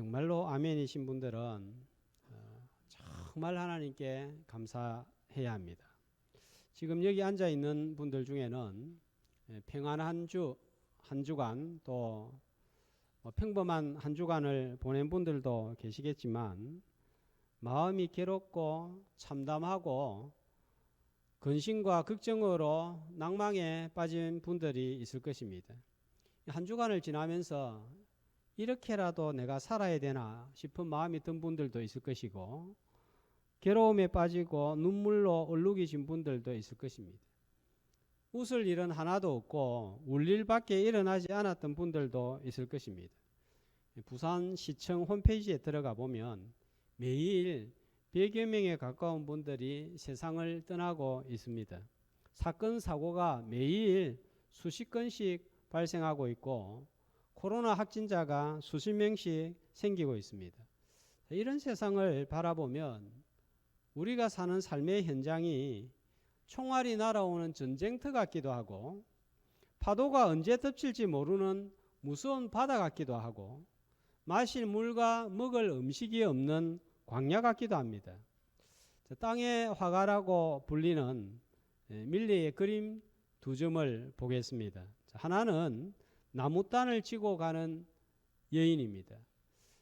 정말로 아멘이신 분들은 정말 하나님께 감사해야 합니다. 지금 여기 앉아 있는 분들 중에는 평안한 한 주간 또 평범한 한 주간을 보낸 분들도 계시겠지만 마음이 괴롭고 참담하고 근심과 걱정으로 낭망에 빠진 분들이 있을 것입니다. 한 주간을 지나면서 이렇게라도 내가 살아야 되나 싶은 마음이 든 분들도 있을 것이고 괴로움에 빠지고 눈물로 얼룩이신 분들도 있을 것입니다. 웃을 일은 하나도 없고 울 일밖에 일어나지 않았던 분들도 있을 것입니다. 부산시청 홈페이지에 들어가 보면 매일 100여 명에 가까운 분들이 세상을 떠나고 있습니다. 사건 사고가 매일 수십 건씩 발생하고 있고 코로나 확진자가 수십 명씩 생기고 있습니다. 이런 세상을 바라보면 우리가 사는 삶의 현장이 총알이 날아오는 전쟁터 같기도 하고 파도가 언제 덮칠지 모르는 무서운 바다 같기도 하고 마실 물과 먹을 음식이 없는 광야 같기도 합니다. 땅의 화가라고 불리는 밀레의 그림 두 점을 보겠습니다. 하나는 나무단을 지고 가는 여인입니다.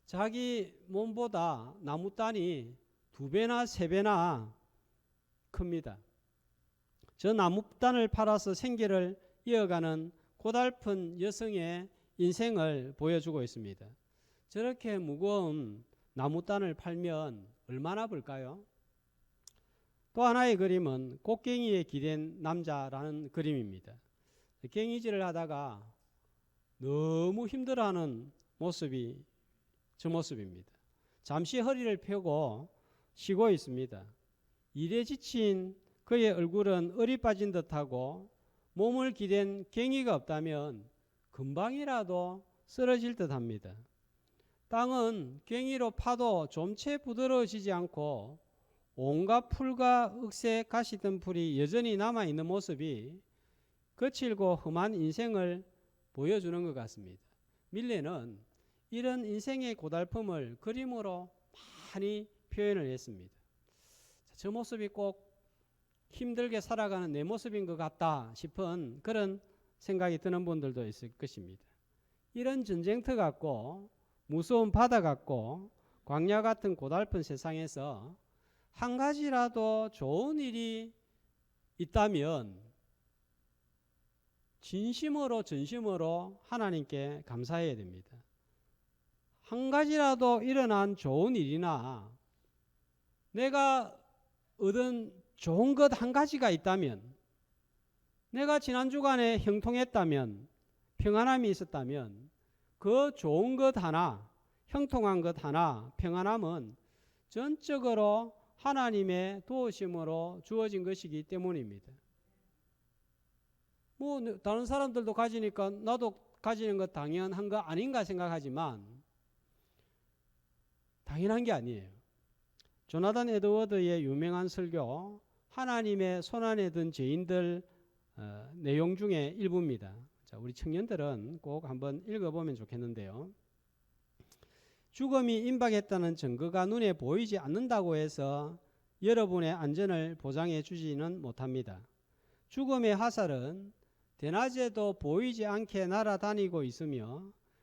자기 몸보다 나무단이 2배나 3배나 큽니다. 저 나무단을 팔아서 생계를 이어가는 고달픈 여성의 인생을 보여주고 있습니다. 저렇게 무거운 나무단을 팔면 얼마나 벌까요? 또 하나의 그림은 곡괭이에 기댄 남자라는 그림입니다. 괭이질을 하다가 너무 힘들어하는 모습이 저 모습입니다. 잠시 허리를 펴고 쉬고 있습니다. 일에 지친 그의 얼굴은 얼이 빠진 듯하고 몸을 기댄 괭이가 없다면 금방이라도 쓰러질 듯합니다. 땅은 괭이로 파도 좀채 부드러워지지 않고 온갖 풀과 억새 가시던 풀이 여전히 남아있는 모습이 거칠고 험한 인생을 보여주는 것 같습니다. 밀레는 이런 인생의 고달픔을 그림으로 많이 표현을 했습니다. 저 모습이 꼭 힘들게 살아가는 내 모습인 것 같다 싶은 그런 생각이 드는 분들도 있을 것입니다. 이런 전쟁터 같고 무서운 바다 같고 광야 같은 고달픈 세상에서 한 가지라도 좋은 일이 있다면 진심으로 전심으로 하나님께 감사해야 됩니다. 한 가지라도 일어난 좋은 일이나 내가 얻은 좋은 것 한 가지가 있다면, 내가 지난 주간에 형통했다면, 평안함이 있었다면 그 좋은 것 하나, 형통한 것 하나, 평안함은 전적으로 하나님의 도우심으로 주어진 것이기 때문입니다. 다른 사람들도 가지니까 나도 가지는 것 당연한 거 아닌가 생각하지만 당연한 게 아니에요. 조나단 에드워드의 유명한 설교 하나님의 손안에 든 죄인들 내용 중에 일부입니다. 자, 우리 청년들은 꼭 한번 읽어보면 좋겠는데요. 죽음이 임박했다는 증거가 눈에 보이지 않는다고 해서 여러분의 안전을 보장해 주지는 못합니다. 죽음의 화살은 대낮에도 보이지 않게 날아다니고 있으며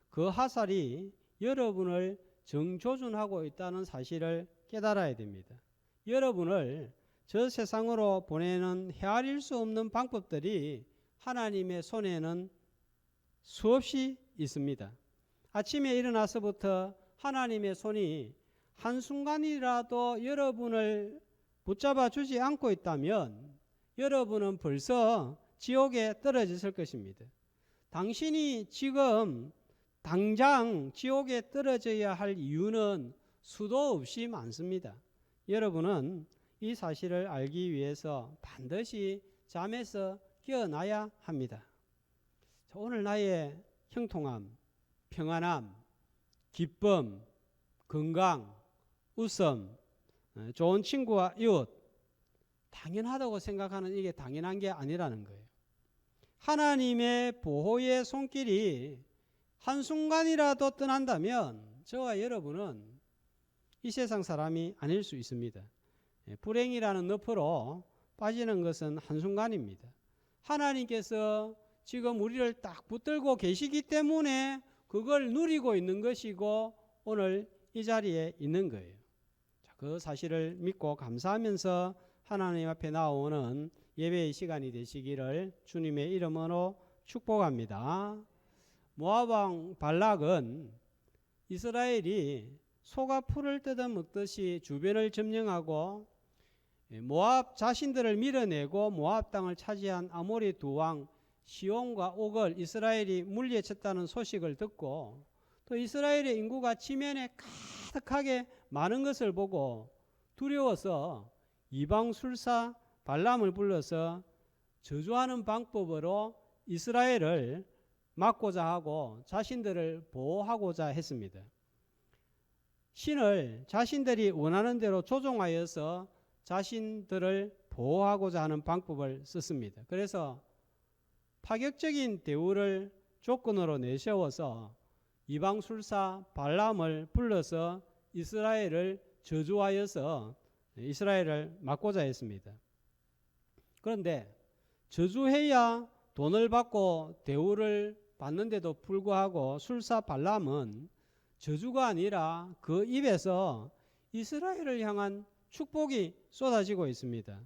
그 화살이 여러분을 정조준하고 있다는 사실을 깨달아야 됩니다. 여러분을 저 세상으로 보내는 헤아릴 수 없는 방법들이 하나님의 손에는 수없이 있습니다. 아침에 일어나서부터 하나님의 손이 한순간이라도 여러분을 붙잡아 주지 않고 있다면 여러분은 벌써 지옥에 떨어졌을 것입니다. 당신이 지금 당장 지옥에 떨어져야 할 이유는 수도 없이 많습니다. 여러분은 이 사실을 알기 위해서 반드시 잠에서 깨어나야 합니다. 오늘 나의 형통함, 평안함, 기쁨, 건강, 웃음, 좋은 친구와 이웃, 당연하다고 생각하는 이게 당연한 게 아니라는 거예요. 하나님의 보호의 손길이 한순간이라도 떠난다면 저와 여러분은 이 세상 사람이 아닐 수 있습니다. 불행이라는 늪으로 빠지는 것은 한순간입니다. 하나님께서 지금 우리를 딱 붙들고 계시기 때문에 그걸 누리고 있는 것이고 오늘 이 자리에 있는 거예요. 그 사실을 믿고 감사하면서 하나님 앞에 나오는 예배의 시간이 되시기를 주님의 이름으로 축복합니다. 모압 왕 발락은 이스라엘이 소가 풀을 뜯어 먹듯이 주변을 점령하고 모압 자신들을 밀어내고 모압 땅을 차지한 아모리 두 왕 시온과 옥을 이스라엘이 물리쳤다는 소식을 듣고 또 이스라엘의 인구가 지면에 가득하게 많은 것을 보고 두려워서 이방술사 발람을 불러서 저주하는 방법으로 이스라엘을 막고자 하고 자신들을 보호하고자 했습니다. 신을 자신들이 원하는 대로 조종하여서 자신들을 보호하고자 하는 방법을 썼습니다. 그래서 파격적인 대우를 조건으로 내세워서 이방술사 발람을 불러서 이스라엘을 저주하여서 이스라엘을 막고자 했습니다. 그런데 저주해야 돈을 받고 대우를 받는데도 불구하고 술사 발람은 저주가 아니라 그 입에서 이스라엘을 향한 축복이 쏟아지고 있습니다.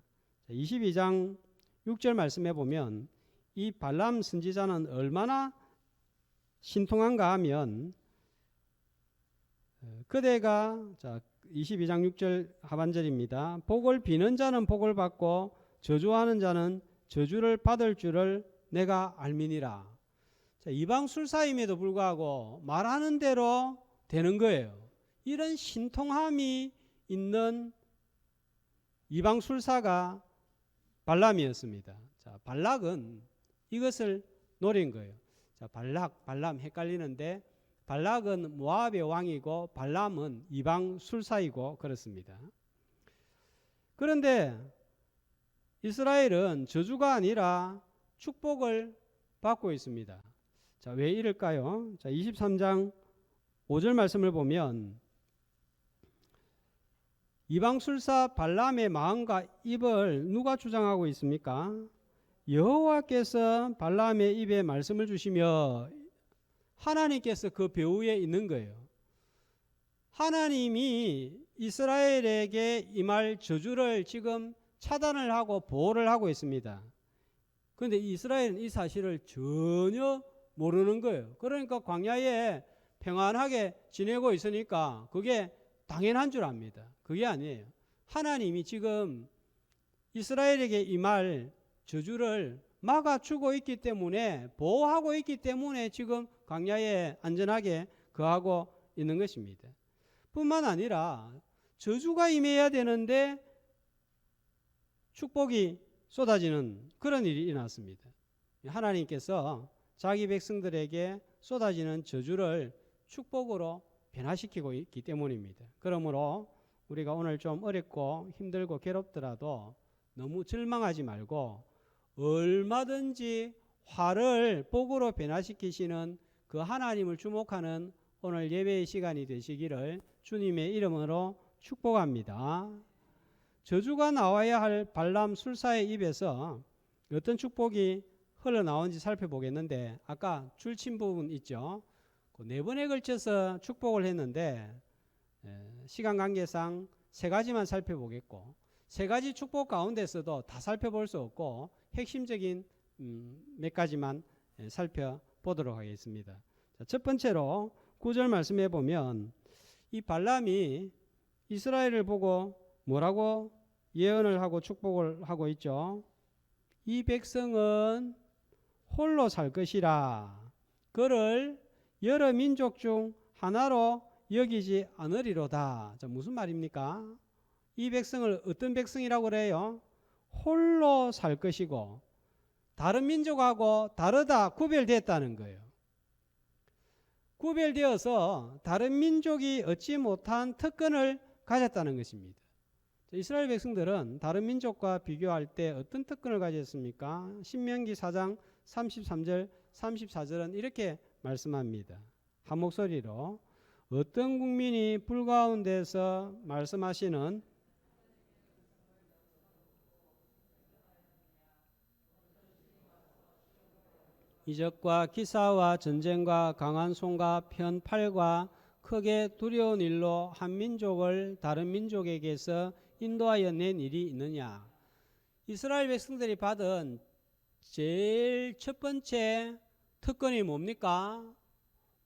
22장 6절 말씀해 보면 이 발람 선지자는 얼마나 신통한가 하면 그대가 22장 6절 하반절입니다. 복을 비는 자는 복을 받고 저주하는 자는 저주를 받을 줄을 내가 알미니라. 이방 술사임에도 불구하고 말하는 대로 되는 거예요. 이런 신통함이 있는 이방 술사가 발람이었습니다. 발락은 이것을 노린 거예요. 발람 헷갈리는데 발락은 모압의 왕이고 발람은 이방 술사이고 그렇습니다. 그런데 이스라엘은 저주가 아니라 축복을 받고 있습니다. 왜 이럴까요? 23장 5절 말씀을 보면 이방술사 발람의 마음과 입을 누가 주장하고 있습니까? 여호와께서 발람의 입에 말씀을 주시며 하나님께서 그 배후에 있는 거예요. 하나님이 이스라엘에게 임할 저주를 지금 차단을 하고 보호를 하고 있습니다. 그런데 이스라엘은 이 사실을 전혀 모르는 거예요. 그러니까 광야에 평안하게 지내고 있으니까 그게 당연한 줄 압니다. 그게 아니에요. 하나님이 지금 이스라엘에게 임할 저주를 막아주고 있기 때문에 보호하고 있기 때문에 지금 광야에 안전하게 거하고 있는 것입니다. 뿐만 아니라 저주가 임해야 되는데 축복이 쏟아지는 그런 일이 일어났습니다. 하나님께서 자기 백성들에게 쏟아지는 저주를 축복으로 변화시키고 있기 때문입니다. 그러므로 우리가 오늘 좀 어렵고 힘들고 괴롭더라도 너무 절망하지 말고 얼마든지 화를 복으로 변화시키시는 그 하나님을 주목하는 오늘 예배의 시간이 되시기를 주님의 이름으로 축복합니다. 저주가 나와야 할 발람 술사의 입에서 어떤 축복이 흘러나온지 살펴보겠는데 아까 줄친 부분 있죠. 그 4번에 걸쳐서 축복을 했는데 시간 관계상 3가지만 살펴보겠고 3가지 축복 가운데서도 다 살펴볼 수 없고 핵심적인 몇 가지만 살펴보도록 하겠습니다. 첫 번째로 9절 말씀해 보면 이 발람이 이스라엘을 보고 뭐라고 예언을 하고 축복을 하고 있죠. 이 백성은 홀로 살 것이라 그를 여러 민족 중 하나로 여기지 않으리로다. 무슨 말입니까? 이 백성을 어떤 백성이라고 그래요? 홀로 살 것이고 다른 민족하고 다르다 구별됐다는 거예요. 구별되어서 다른 민족이 얻지 못한 특권을 가졌다는 것입니다. 이스라엘 백성들은 다른 민족과 비교할 때 어떤 특권을 가졌습니까? 신명기 4장 33절 34절은 이렇게 말씀합니다. 한 목소리로 어떤 국민이 불 가운데서 말씀하시는 이적과 기사와 전쟁과 강한 손과 편팔과 크게 두려운 일로 한 민족을 다른 민족에게서 인도하여 낸 일이 있느냐. 이스라엘 백성들이 받은 제일 첫 번째 특권이 뭡니까?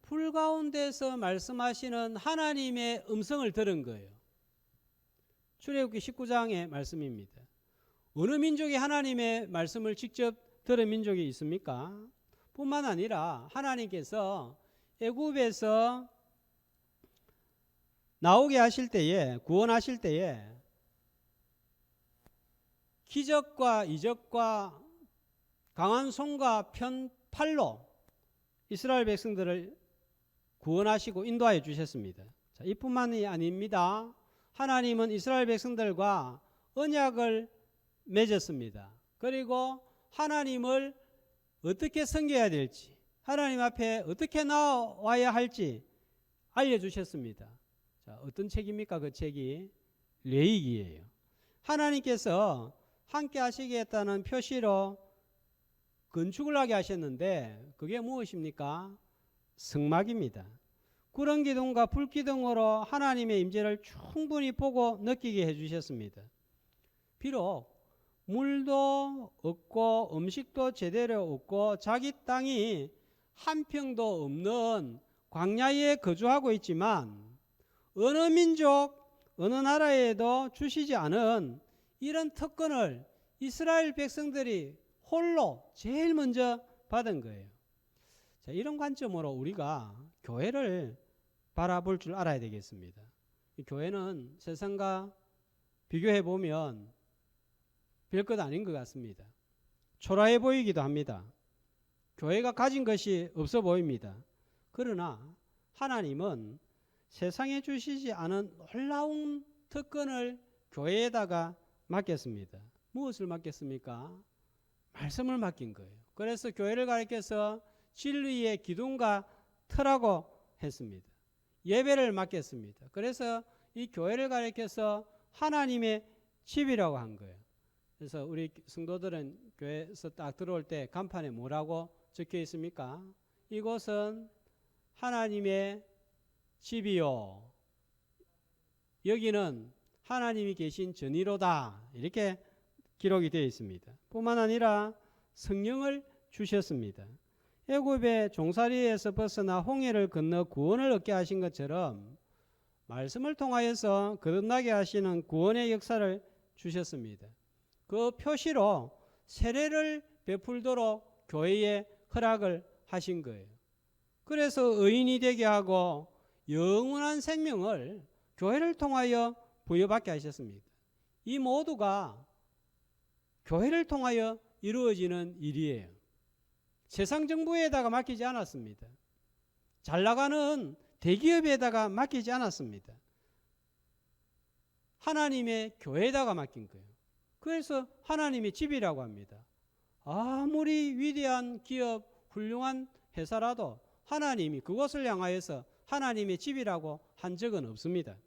불 가운데서 말씀하시는 하나님의 음성을 들은 거예요. 출애굽기 19장의 말씀입니다. 어느 민족이 하나님의 말씀을 직접 들은 민족이 있습니까? 뿐만 아니라 하나님께서 애굽에서 나오게 하실 때에, 구원하실 때에 기적과 이적과 강한 손과 편팔로 이스라엘 백성들을 구원하시고 인도하여 주셨습니다. 자, 이뿐만이 아닙니다. 하나님은 이스라엘 백성들과 언약을 맺었습니다. 그리고 하나님을 어떻게 섬겨야 될지, 하나님 앞에 어떻게 나와야 할지 알려주셨습니다. 자, 어떤 책입니까? 그 책이 레위기예요. 하나님께서 함께 하시겠다는 표시로 건축을 하게 하셨는데 그게 무엇입니까? 성막입니다. 구름 기둥과 불 기둥으로 하나님의 임재를 충분히 보고 느끼게 해주셨습니다. 비록 물도 없고 음식도 제대로 없고 자기 땅이 한 평도 없는 광야에 거주하고 있지만 어느 민족, 어느 나라에도 주시지 않은 이런 특권을 이스라엘 백성들이 홀로 제일 먼저 받은 거예요. 자, 이런 관점으로 우리가 교회를 바라볼 줄 알아야 되겠습니다. 이 교회는 세상과 비교해 보면 별것 아닌 것 같습니다. 초라해 보이기도 합니다. 교회가 가진 것이 없어 보입니다. 그러나 하나님은 세상에 주시지 않은 놀라운 특권을 교회에다가 맡겼습니다. 무엇을 맡겼습니까? 말씀을 맡긴 거예요. 그래서 교회를 가리켜서 진리의 기둥과 터라고 했습니다. 예배를 맡겼습니다. 그래서 이 교회를 가리켜서 하나님의 집이라고 한 거예요. 그래서 우리 성도들은 교회에서 딱 들어올 때 간판에 뭐라고 적혀 있습니까? 이곳은 하나님의 집이요, 여기는 하나님이 계신 전이로다, 이렇게 기록이 되어 있습니다. 뿐만 아니라 성령을 주셨습니다. 애굽의 종살이에서 벗어나 홍해를 건너 구원을 얻게 하신 것처럼 말씀을 통하여서 거듭나게 하시는 구원의 역사를 주셨습니다. 그 표시로 세례를 베풀도록 교회에 허락을 하신 거예요. 그래서 의인이 되게 하고 영원한 생명을 교회를 통하여 부여받게 하셨습니다. 이 모두가 교회를 통하여 이루어지는 일이에요. 세상 정부에다가 맡기지 않았습니다. 잘 나가는 대기업에다가 맡기지 않았습니다. 하나님의 교회에다가 맡긴 거예요. 그래서 하나님의 집이라고 합니다. 아무리 위대한 기업, 훌륭한 회사라도 하나님이 그것을 향하여서 하나님의 집이라고 한 적은 없습니다.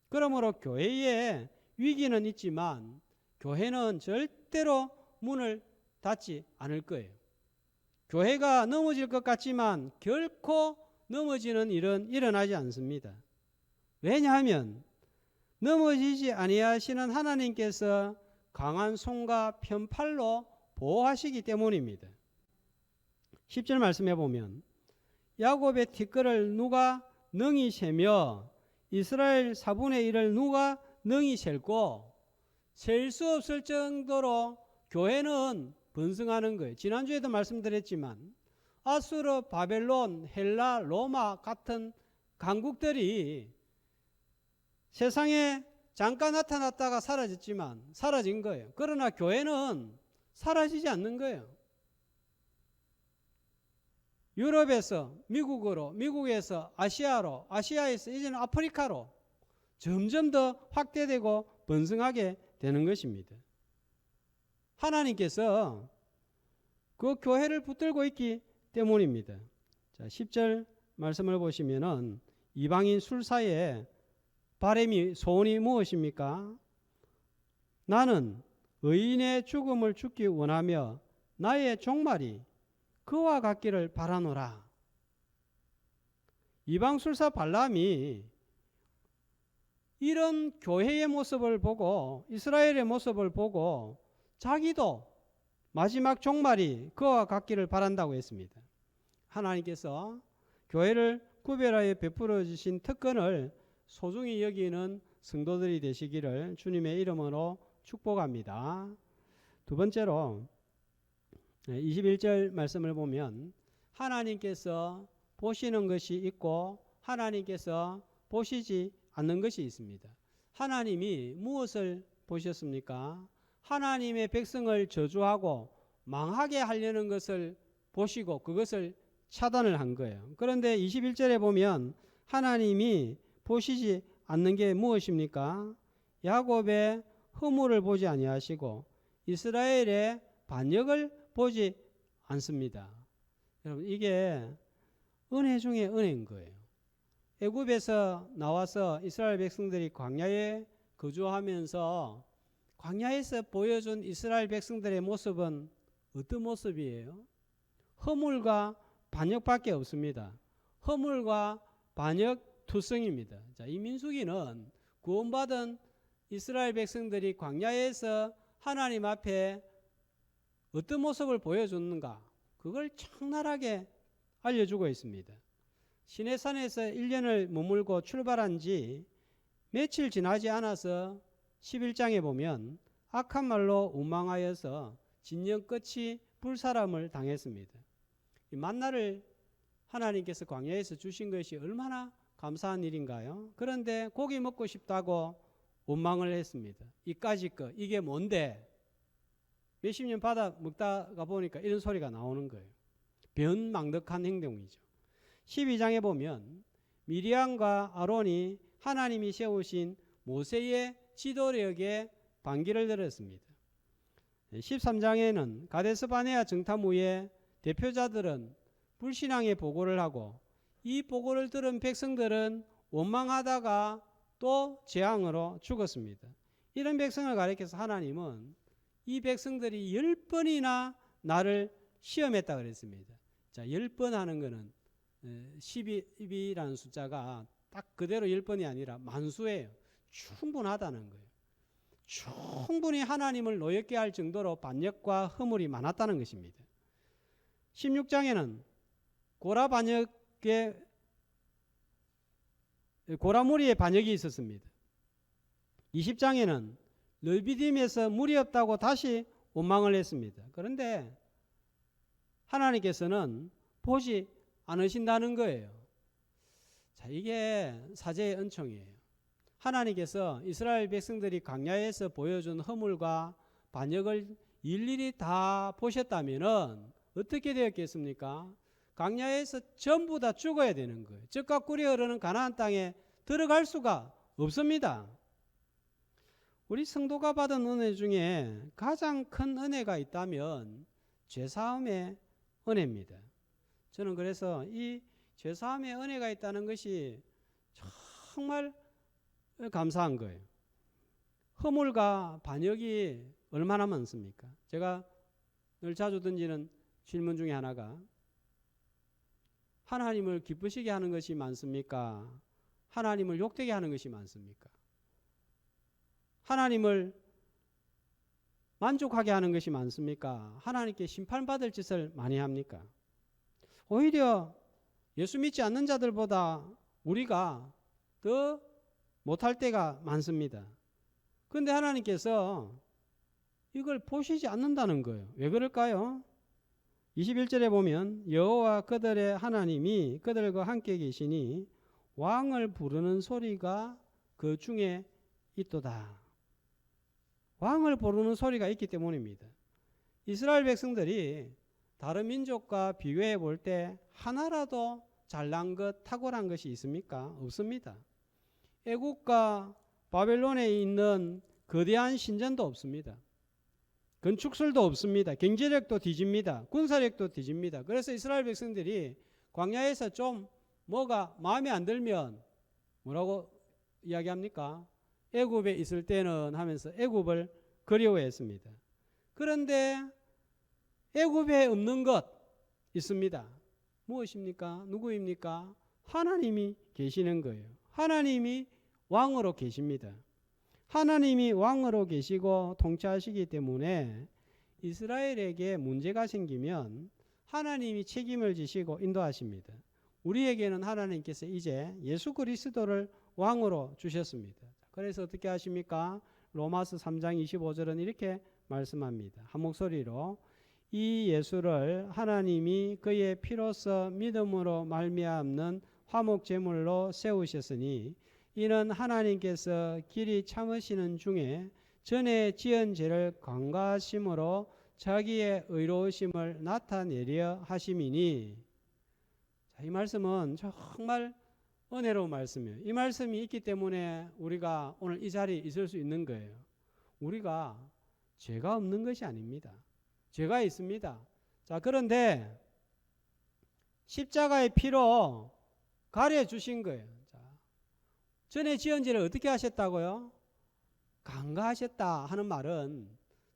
그러므로 교회에 위기는 있지만 교회는 절대로 문을 닫지 않을 거예요. 교회가 넘어질 것 같지만 결코 넘어지는 일은 일어나지 않습니다. 왜냐하면 넘어지지 아니하시는 하나님께서 강한 손과 편팔로 보호하시기 때문입니다. 10절 말씀해 보면 야곱의 티끌을 누가 능히 세며 이스라엘 4분의 1을 누가 능히 셀고, 셀 수 없을 정도로 교회는 번성하는 거예요. 지난주에도 말씀드렸지만 아수르, 바벨론, 헬라, 로마 같은 강국들이 세상에 잠깐 나타났다가 사라졌지만 사라진 거예요. 그러나 교회는 사라지지 않는 거예요. 유럽에서 미국으로, 미국에서 아시아로, 아시아에서 이제는 아프리카로 점점 더 확대되고 번성하게 되는 것입니다. 하나님께서 그 교회를 붙들고 있기 때문입니다. 자, 10절 말씀을 보시면은 이방인 술사의 바람이 소원이 무엇입니까? 나는 의인의 죽음을 죽기 원하며 나의 종말이 그와 같기를 바라노라. 이방 술사 발람이 이런 교회의 모습을 보고 이스라엘의 모습을 보고 자기도 마지막 종말이 그와 같기를 바란다고 했습니다. 하나님께서 교회를 구별하여 베풀어 주신 특권을 소중히 여기는 성도들이 되시기를 주님의 이름으로 축복합니다. 두 번째로 21절 말씀을 보면 하나님께서 보시는 것이 있고 하나님께서 보시지 않는 것이 있습니다. 하나님이 무엇을 보셨습니까? 하나님의 백성을 저주하고 망하게 하려는 것을 보시고 그것을 차단을 한 거예요. 그런데 21절에 보면 하나님이 보시지 않는 게 무엇입니까? 야곱의 허물을 보지 아니하시고 이스라엘의 반역을 보지 않습니다. 여러분, 이게 은혜 중에 은혜인 거예요. 애굽에서 나와서 이스라엘 백성들이 광야에 거주하면서 광야에서 보여준 이스라엘 백성들의 모습은 어떤 모습이에요? 허물과 반역밖에 없습니다. 허물과 반역 투성입니다. 자, 이 민수기는 구원받은 이스라엘 백성들이 광야에서 하나님 앞에 어떤 모습을 보여줬는가, 그걸 적나라하게 알려주고 있습니다. 시내산에서 1년을 머물고 출발한 지 며칠 지나지 않아서 11장에 보면 악한 말로 운망하여서 진영 끝이 불사람을 당했습니다. 이 만나를 하나님께서 광야에서 주신 것이 얼마나 감사한 일인가요? 그런데 고기 먹고 싶다고 원망을 했습니다. 이까짓 거 이게 뭔데? 몇십 년 받아 먹다가 보니까 이런 소리가 나오는 거예요. 변망덕한 행동이죠. 12장에 보면 미리암과 아론이 하나님이 세우신 모세의 지도력에 반기를 들었습니다. 13장에는 가데스 바네아 정탐 후에 대표자들은 불신앙의 보고를 하고 이 보고를 들은 백성들은 원망하다가 또 재앙으로 죽었습니다. 이런 백성을 가리켜서 하나님은 이 백성들이 10번이나 나를 시험했다 그랬습니다. 자, 10번 하는 거는 12라는 숫자가 딱 그대로 10번이 아니라 만수예요. 충분하다는 거예요. 충분히 하나님을 노엽게 할 정도로 반역과 허물이 많았다는 것입니다. 16장에는 고라무리의 반역이 있었습니다. 20장에는 르비딤에서 물이 없다고 다시 원망을 했습니다. 그런데 하나님께서는 보지 않으신다는 거예요. 자, 이게 사제의 은총이에요. 하나님께서 이스라엘 백성들이 광야에서 보여준 허물과 반역을 일일이 다 보셨다면 어떻게 되었겠습니까? 광야에서 전부 다 죽어야 되는 거예요. 젖과 꿀이 흐르는 가나안 땅에 들어갈 수가 없습니다. 우리 성도가 받은 은혜 중에 가장 큰 은혜가 있다면 죄사함의 은혜입니다. 저는 그래서 이 죄사함의 은혜가 있다는 것이 정말 감사한 거예요. 허물과 반역이 얼마나 많습니까? 제가 늘 자주 던지는 질문 중에 하나가 하나님을 기쁘시게 하는 것이 많습니까? 하나님을 욕되게 하는 것이 많습니까? 하나님을 만족하게 하는 것이 많습니까? 하나님께 심판받을 짓을 많이 합니까? 오히려 예수 믿지 않는 자들보다 우리가 더 못할 때가 많습니다. 그런데 하나님께서 이걸 보시지 않는다는 거예요. 왜 그럴까요? 21절에 보면 여호와 그들의 하나님이 그들과 함께 계시니 왕을 부르는 소리가 그 중에 있도다. 왕을 부르는 소리가 있기 때문입니다. 이스라엘 백성들이 다른 민족과 비교해 볼 때 하나라도 잘난 것, 탁월한 것이 있습니까? 없습니다. 애국과 바벨론에 있는 거대한 신전도 없습니다. 건축술도 없습니다. 경제력도 뒤집니다. 군사력도 뒤집니다. 그래서 이스라엘 백성들이 광야에서 좀 뭐가 마음에 안 들면 뭐라고 이야기합니까? 애굽에 있을 때는 하면서 애굽을 그리워했습니다. 그런데 애굽에 없는 것 있습니다. 무엇입니까? 누구입니까? 하나님이 계시는 거예요. 하나님이 왕으로 계십니다. 하나님이 왕으로 계시고 통치하시기 때문에 이스라엘에게 문제가 생기면 하나님이 책임을 지시고 인도하십니다. 우리에게는 하나님께서 이제 예수 그리스도를 왕으로 주셨습니다. 그래서 어떻게 하십니까? 로마서 3장 25절은 이렇게 말씀합니다. 한 목소리로 이 예수를 하나님이 그의 피로써 믿음으로 말미암는 화목 제물로 세우셨으니 이는 하나님께서 길이 참으시는 중에 전에 지은 죄를 간과하심으로 자기의 의로우심을 나타내려 하심이니. 자, 이 말씀은 정말 은혜로운 말씀이에요. 이 말씀이 있기 때문에 우리가 오늘 이 자리에 있을 수 있는 거예요. 우리가 죄가 없는 것이 아닙니다. 죄가 있습니다. 자, 그런데 십자가의 피로 가려주신 거예요. 자, 전에 지은 죄를 어떻게 하셨다고요? 간과하셨다 하는 말은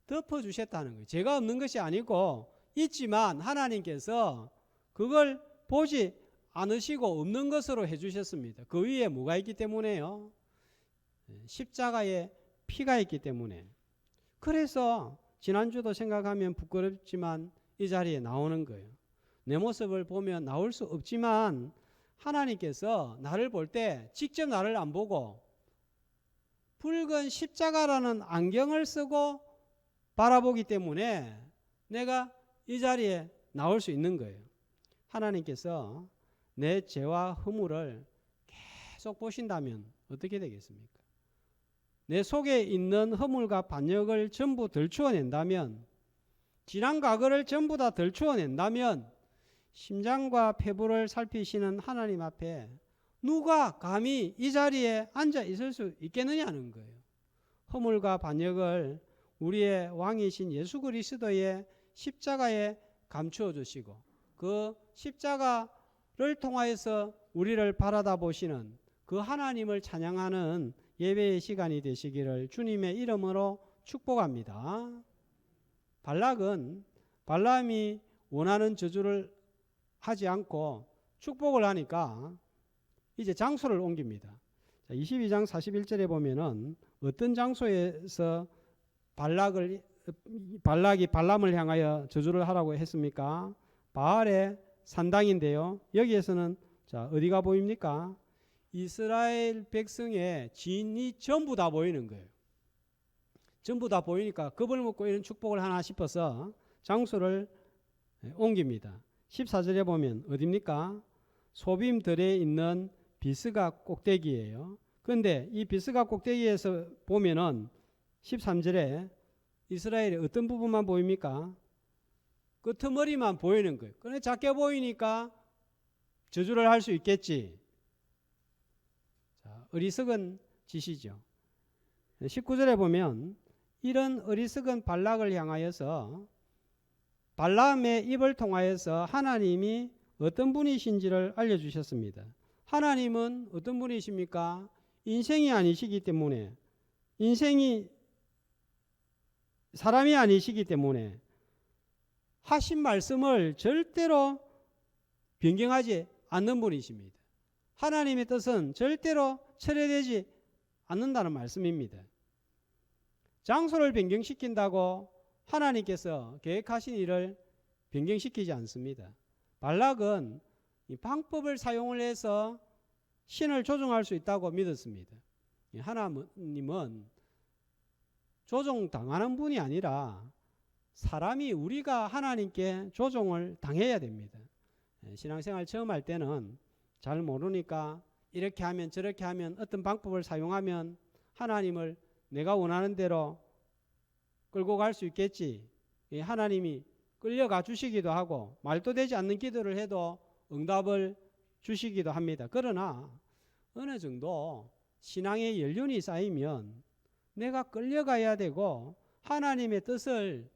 덮어주셨다는 거예요. 죄가 없는 것이 아니고 있지만 하나님께서 그걸 보지 않으시고 없는 것으로 해주셨습니다. 그 위에 뭐가 있기 때문에요? 십자가의 피가 있기 때문에. 그래서 지난주도 생각하면 부끄럽지만 이 자리에 나오는 거예요. 내 모습을 보면 나올 수 없지만 하나님께서 나를 볼 때 직접 나를 안 보고 붉은 십자가라는 안경을 쓰고 바라보기 때문에 내가 이 자리에 나올 수 있는 거예요. 하나님께서 내 죄와 허물을 계속 보신다면 어떻게 되겠습니까? 내 속에 있는 허물과 반역을 전부 덜추어낸다면, 지난 과거를 전부 다 덜추어낸다면 심장과 폐부를 살피시는 하나님 앞에 누가 감히 이 자리에 앉아 있을 수 있겠느냐는 거예요. 허물과 반역을 우리의 왕이신 예수 그리스도의 십자가에 감추어 주시고 그 십자가를 통하여서 우리를 바라다 보시는 그 하나님을 찬양하는 예배의 시간이 되시기를 주님의 이름으로 축복합니다. 발락은 발람이 원하는 저주를 하지 않고 축복을 하니까 이제 장소를 옮깁니다. 22장 41절에 보면은 어떤 장소에서 발락이 발람을 향하여 저주를 하라고 했습니까? 바알의 산당인데요. 여기에서는 자, 어디가 보입니까? 이스라엘 백성의 진이 전부 다 보이는 거예요. 전부 다 보이니까 겁을 먹고 이런 축복을 하나 싶어서 장소를 옮깁니다. 14절에 보면 어디입니까? 소빔들에 있는 비스가 꼭대기예요. 그런데 이 비스가 꼭대기에서 보면은 13절에 이스라엘의 어떤 부분만 보입니까? 끄트머리만 보이는 거예요. 그런데 작게 보이니까 저주를 할 수 있겠지. 자, 어리석은 짓이죠. 19절에 보면 이런 어리석은 발락을 향하여서 발람의 입을 통하여서 하나님이 어떤 분이신지를 알려주셨습니다. 하나님은 어떤 분이십니까? 인생이 아니시기 때문에, 인생이 사람이 아니시기 때문에 하신 말씀을 절대로 변경하지 않는 분이십니다. 하나님의 뜻은 절대로 철회되지 않는다는 말씀입니다. 장소를 변경시킨다고 하나님께서 계획하신 일을 변경시키지 않습니다. 발락은 이 방법을 사용을 해서 신을 조종할 수 있다고 믿었습니다. 하나님은 조종당하는 분이 아니라 사람이 우리가 하나님께 조종을 당해야 됩니다. 신앙생활 처음 할 때는 잘 모르니까 이렇게 하면 저렇게 하면 어떤 방법을 사용하면 하나님을 내가 원하는 대로 끌고 갈 수 있겠지. 하나님이 끌려가 주시기도 하고 말도 되지 않는 기도를 해도 응답을 주시기도 합니다. 그러나 어느 정도 신앙의 연륜이 쌓이면 내가 끌려가야 되고 하나님의 뜻을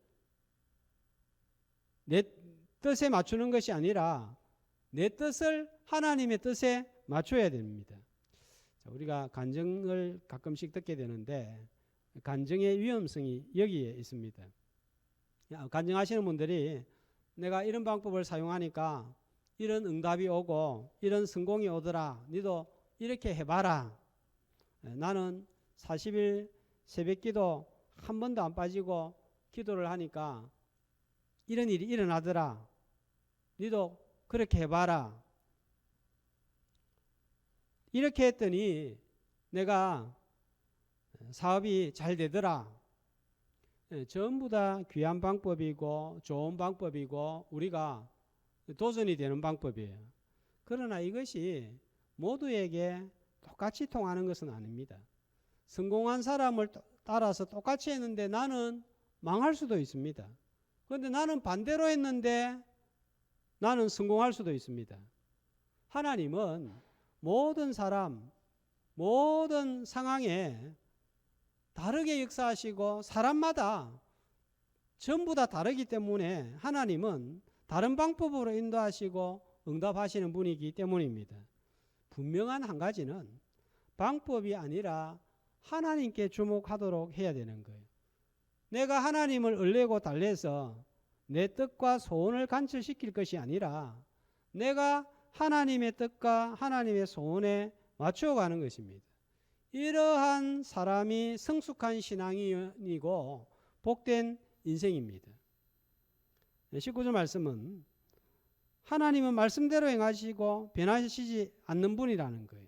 내 뜻에 맞추는 것이 아니라 내 뜻을 하나님의 뜻에 맞춰야 됩니다. 자, 우리가 간증을 가끔씩 듣게 되는데 간증의 위험성이 여기에 있습니다. 간증하시는 분들이 내가 이런 방법을 사용하니까 이런 응답이 오고 이런 성공이 오더라. 너도 이렇게 해봐라. 나는 40일 새벽기도 한 번도 안 빠지고 기도를 하니까 이런 일이 일어나더라. 너도 그렇게 해봐라. 이렇게 했더니 내가 사업이 잘 되더라. 전부 다 귀한 방법이고 좋은 방법이고 우리가 도전이 되는 방법이에요. 그러나 이것이 모두에게 똑같이 통하는 것은 아닙니다. 성공한 사람을 따라서 똑같이 했는데 나는 망할 수도 있습니다. 그런데 나는 반대로 했는데 나는 성공할 수도 있습니다. 하나님은 모든 사람, 모든 상황에 다르게 역사하시고 사람마다 전부 다 다르기 때문에 하나님은 다른 방법으로 인도하시고 응답하시는 분이기 때문입니다. 분명한 한 가지는 방법이 아니라 하나님께 주목하도록 해야 되는 거예요. 내가 하나님을 얼레고 달래서 내 뜻과 소원을 관철시킬 것이 아니라 내가 하나님의 뜻과 하나님의 소원에 맞춰가는 것입니다. 이러한 사람이 성숙한 신앙이고 복된 인생입니다. 19절 말씀은 하나님은 말씀대로 행하시고 변하시지 않는 분이라는 거예요.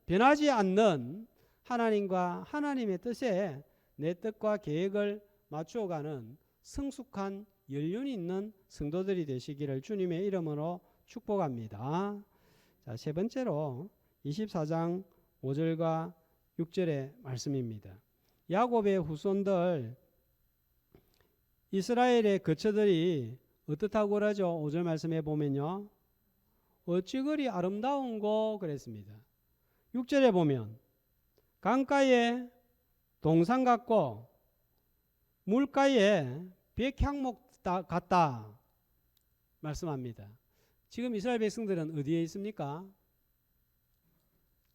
변하지 않는 하나님과 하나님의 뜻에 내 뜻과 계획을 맞추어가는 성숙한 연륜이 있는 성도들이 되시기를 주님의 이름으로 축복합니다. 자, 세 번째로 24장 5절과 6절의 말씀입니다. 야곱의 후손들 이스라엘의 거처들이 어떻다고 그러죠? 5절 말씀해 보면요. 어찌 그리 아름다운고 그랬습니다. 6절에 보면 강가에 동산 같고 물가에 백향목 같다 말씀합니다. 지금 이스라엘 백성들은 어디에 있습니까?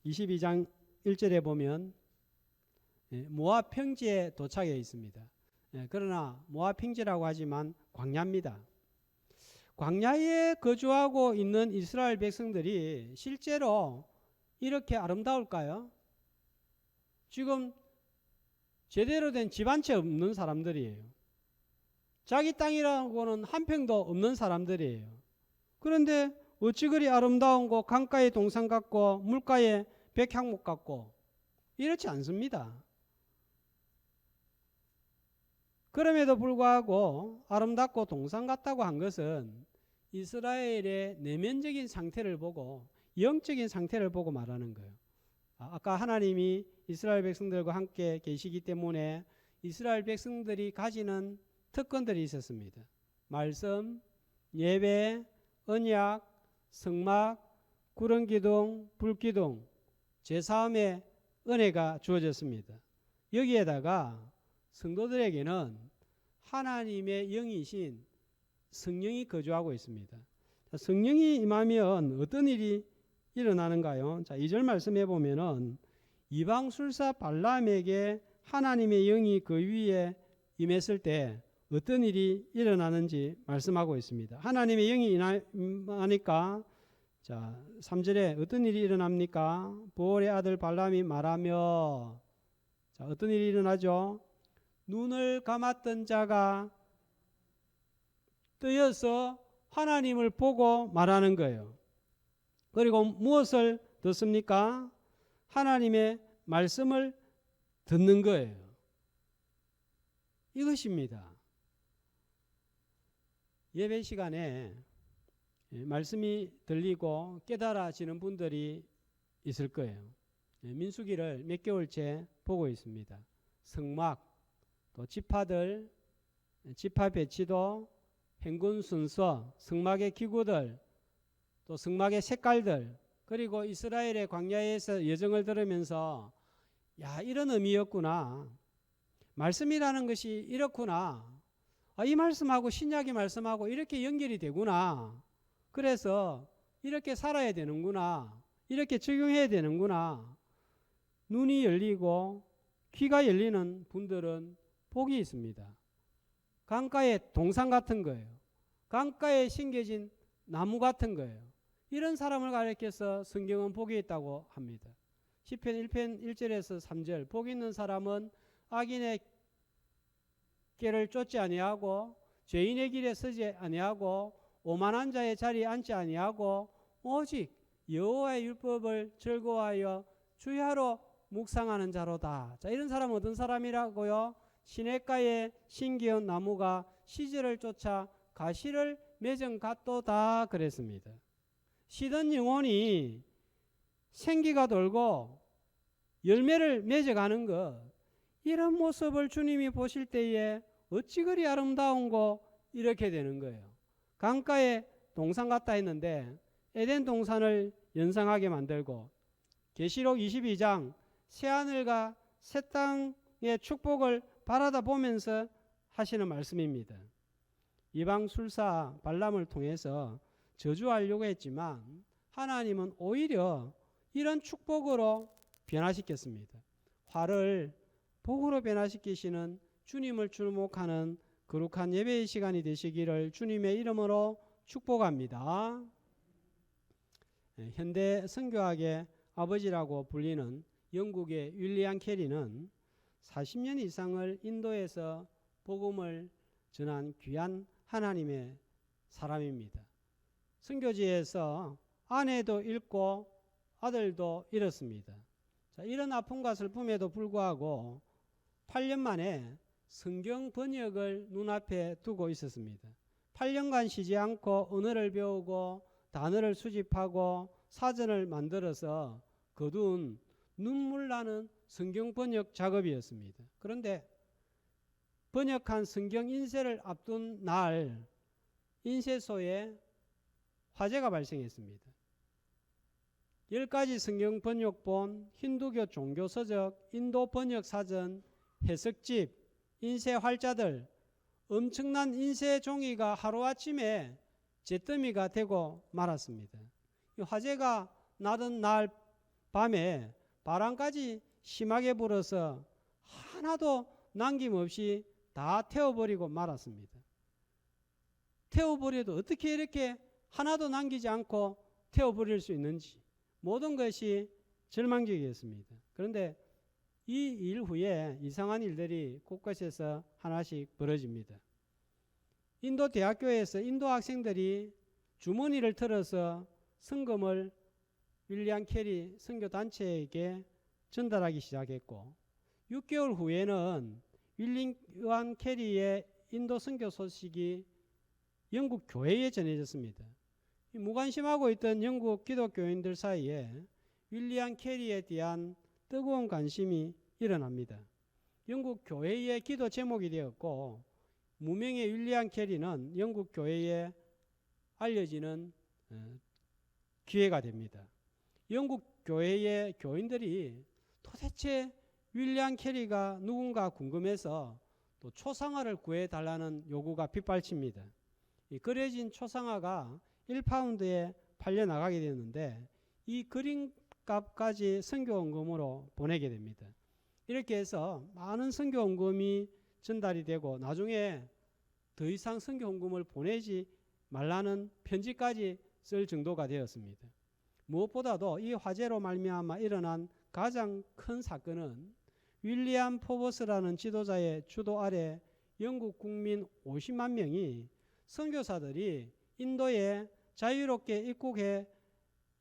22장 1절에 보면 모압 평지에 도착해 있습니다. 그러나 모압 평지라고 하지만 광야입니다. 광야에 거주하고 있는 이스라엘 백성들이 실제로 이렇게 아름다울까요? 지금 제대로 된 집 한 채 없는 사람들이에요. 자기 땅이라고는 한 평도 없는 사람들이에요. 그런데 어찌 그리 아름다운 곳 강가에 동산 같고 물가에 백향목 같고 이렇지 않습니다. 그럼에도 불구하고 아름답고 동산 같다고 한 것은 이스라엘의 내면적인 상태를 보고 영적인 상태를 보고 말하는 거예요. 아까 하나님이 이스라엘 백성들과 함께 계시기 때문에 이스라엘 백성들이 가지는 특권들이 있었습니다. 말씀, 예배, 언약, 성막, 구름기둥, 불기둥, 제사함의 은혜가 주어졌습니다. 여기에다가 성도들에게는 하나님의 영이신 성령이 거주하고 있습니다. 성령이 임하면 어떤 일이 일어나는가요? 자, 2절 말씀해 보면은 이방술사 발람에게 하나님의 영이 그 위에 임했을 때 어떤 일이 일어나는지 말씀하고 있습니다. 하나님의 영이 임하니까 자, 3절에 어떤 일이 일어납니까? 보올의 아들 발람이 말하며 자, 어떤 일이 일어나죠? 눈을 감았던 자가 뜨여서 하나님을 보고 말하는 거예요. 그리고 무엇을 듣습니까? 하나님의 말씀을 듣는 거예요. 이것입니다. 예배 시간에 말씀이 들리고 깨달아지는 분들이 있을 거예요. 민수기를 몇 개월째 보고 있습니다. 성막, 또 지파들, 지파 배치도, 행군 순서, 성막의 기구들, 또 성막의 색깔들, 그리고 이스라엘의 광야에서 여정을 들으면서 야, 이런 의미였구나. 말씀이라는 것이 이렇구나. 이 말씀하고 신약의 말씀하고 이렇게 연결이 되구나. 그래서 이렇게 살아야 되는구나. 이렇게 적용해야 되는구나. 눈이 열리고 귀가 열리는 분들은 복이 있습니다. 강가의 동산 같은 거예요. 강가에 심겨진 나무 같은 거예요. 이런 사람을 가리켜서 성경은 복이 있다고 합니다. 시편 1편 1절에서 3절 복 있는 사람은 악인의 길을 쫓지 아니하고 죄인의 길에 서지 아니하고 오만한 자의 자리에 앉지 아니하고 오직 여호와의 율법을 즐거워하여 주야로 묵상하는 자로다. 자, 이런 사람은 어떤 사람이라고요? 시냇가에 심기운 나무가 시절을 쫓아 가시를 맺은 같도다 그랬습니다. 시든 영혼이 생기가 돌고 열매를 맺어가는 것, 이런 모습을 주님이 보실 때에 어찌 그리 아름다운고 이렇게 되는 거예요. 강가에 동산 같다 했는데 에덴 동산을 연상하게 만들고 계시록 22장 새하늘과 새 땅의 축복을 바라다 보면서 하시는 말씀입니다. 이방 술사 발람을 통해서 저주하려고 했지만 하나님은 오히려 이런 축복으로 변화시켰습니다. 화를 복으로 변화시키시는 주님을 주목하는 거룩한 예배의 시간이 되시기를 주님의 이름으로 축복합니다. 현대 선교학의 아버지라고 불리는 영국의 윌리엄 캐리는 40년 이상을 인도에서 복음을 전한 귀한 하나님의 사람입니다. 선교지에서 아내도 잃고 아들도 잃었습니다. 자, 이런 아픔과 슬픔에도 불구하고 8년 만에 성경 번역을 눈앞에 두고 있었습니다. 8년간 쉬지 않고 언어를 배우고 단어를 수집하고 사전을 만들어서 거둔 눈물 나는 성경 번역 작업이었습니다. 그런데 번역한 성경 인쇄를 앞둔 날 인쇄소에 화재가 발생했습니다. 10가지 성경 번역본, 힌두교 종교서적, 인도 번역 사전, 해석집, 인쇄 활자들, 엄청난 인쇄 종이가 하루아침에 잿더미가 되고 말았습니다. 이 화재가 나던 날 밤에 바람까지 심하게 불어서 하나도 남김없이 다 태워버리고 말았습니다. 태워버려도 어떻게 이렇게 하나도 남기지 않고 태워버릴 수 있는지 모든 것이 절망적이었습니다. 그런데 이 일 후에 이상한 일들이 곳곳에서 하나씩 벌어집니다. 인도 대학교에서 인도 학생들이 주머니를 털어서 성금을 윌리엄 캐리 선교단체에게 전달하기 시작했고 6개월 후에는 윌리엄 캐리의 인도 선교 소식이 영국 교회에 전해졌습니다. 무관심하고 있던 영국 기독교인들 사이에 윌리엄 캐리에 대한 뜨거운 관심이 일어납니다. 영국 교회의 기도 제목이 되었고 무명의 윌리엄 캐리는 영국 교회에 알려지는 기회가 됩니다. 영국 교회의 교인들이 도대체 윌리엄 캐리가 누군가 궁금해서 또 초상화를 구해달라는 요구가 빗발칩니다. 이 그려진 초상화가 1파운드에 팔려나가게 되는데 이 그림값까지 선교원금으로 보내게 됩니다. 이렇게 해서 많은 선교원금이 전달이 되고 나중에 더 이상 선교원금을 보내지 말라는 편지까지 쓸 정도가 되었습니다. 무엇보다도 이 화재로 말미암아 일어난 가장 큰 사건은 윌리엄 포버스라는 지도자의 주도 아래 영국 국민 50만 명이 선교사들이 인도에 자유롭게 입국해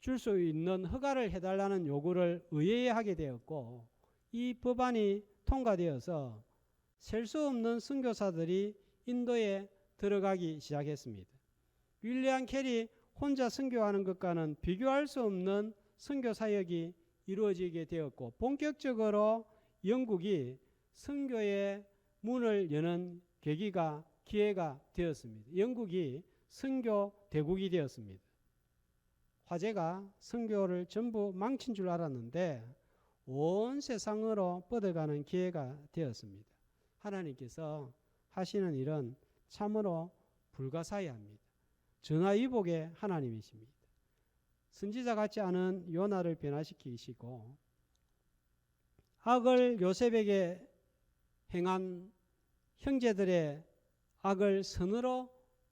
줄 수 있는 허가를 해달라는 요구를 의회에 하게 되었고 이 법안이 통과되어서 셀 수 없는 선교사들이 인도에 들어가기 시작했습니다. 윌리엄 캐리 혼자 선교하는 것과는 비교할 수 없는 선교 사역이 이루어지게 되었고 본격적으로 영국이 선교의 문을 여는 기회가 되었습니다. 영국이 선교 대국이 되었습니다. 화재가 선교를 전부 망친 줄 알았는데 온 세상으로 뻗어가는 기회가 되었습니다. 하나님께서 하시는 일은 참으로 불가사의합니다. 전화위복의 하나님이십니다. 선지자 같지 않은 요나를 변화시키시고 악을 요셉에게 행한 형제들의 악을 선으로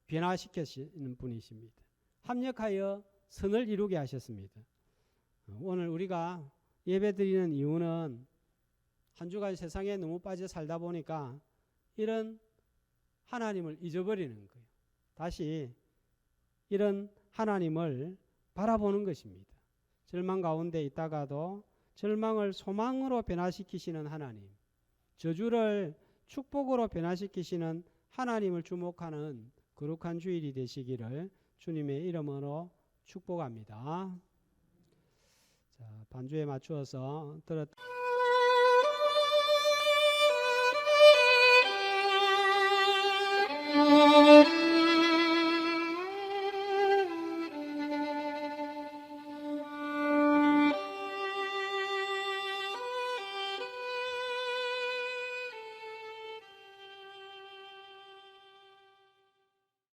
변화시키시는 분이십니다. 합력하여 선을 이루게 하셨습니다. 오늘 우리가 예배드리는 이유는 한 주간 세상에 너무 빠져 살다 보니까 이런 하나님을 잊어버리는 거예요. 다시 이런 하나님을 바라보는 것입니다. 절망 가운데 있다가도 절망을 소망으로 변화시키시는 하나님, 저주를 축복으로 변화시키시는 하나님을 주목하는 거룩한 주일이 되시기를 주님의 이름으로 축복합니다. 자, 반주에 맞추어서 들었